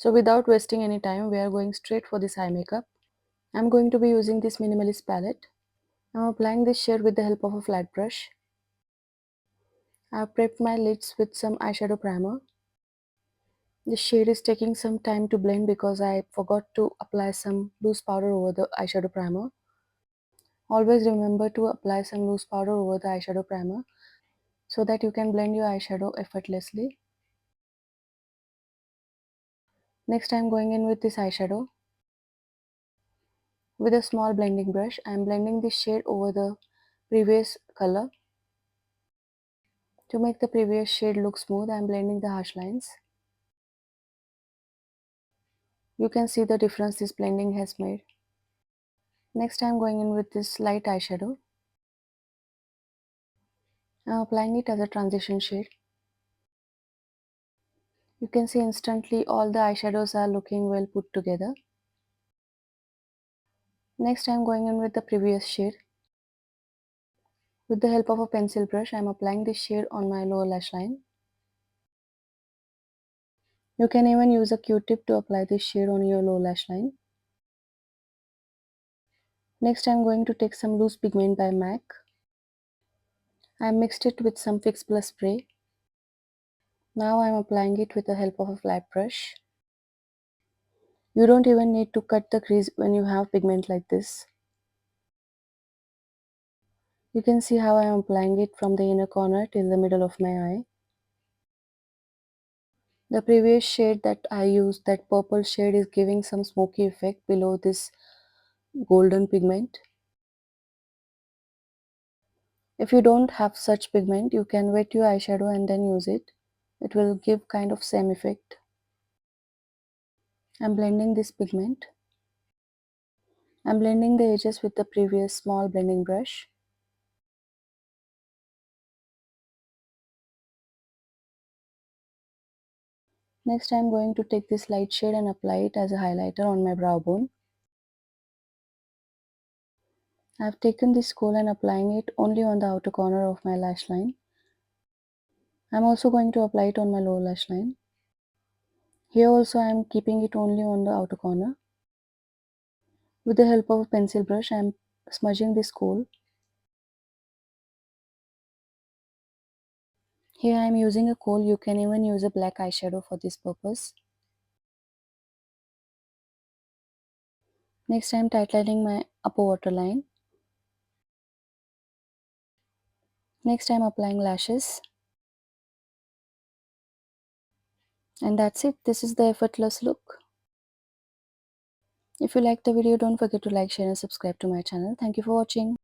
So without wasting any time, we are going straight for this eye makeup. I'm going to be using this minimalist palette. I'm applying this shade with the help of a flat brush. I've prepped my lids with some eyeshadow primer. This shade is taking some time to blend because I forgot to apply some loose powder over the eyeshadow primer. Always remember to apply some loose powder over the eyeshadow primer so that you can blend your eyeshadow effortlessly. Next, I'm going in with this eyeshadow. With a small blending brush, I'm blending this shade over the previous color. To make the previous shade look smooth, I'm blending the harsh lines. You can see the difference this blending has made. Next, I'm going in with this light eyeshadow. I'm applying it as a transition shade. You can see instantly all the eyeshadows are looking well put together. Next, I'm going in with the previous shade. With the help of a pencil brush, I'm applying this shade on my lower lash line. You can even use a Q-tip to apply this shade on your lower lash line. Next, I'm going to take some loose pigment by MAC. I mixed it with some Fix Plus spray. Now I'm applying it with the help of a flat brush. You don't even need to cut the crease when you have pigment like this. You can see how I am applying it from the inner corner till the middle of my eye. The previous shade that I used, that purple shade, is giving some smoky effect below this golden pigment. If you don't have such pigment, you can wet your eyeshadow and then use it. It will give kind of same effect. I'm blending this pigment. I'm blending the edges with the previous small blending brush. Next, I'm going to take this light shade and apply it as a highlighter on my brow bone. I've taken this kohl and applying it only on the outer corner of my lash line. I'm also going to apply it on my lower lash line. Here also I am keeping it only on the outer corner. With the help of a pencil brush, I am smudging this kohl. Here I am using a kohl. You can even use a black eyeshadow for this purpose. Next I am tightening my upper waterline. Next I am applying lashes. And that's it. This is the effortless look. If you liked the video, don't forget to like, share and subscribe to my channel. Thank you for watching.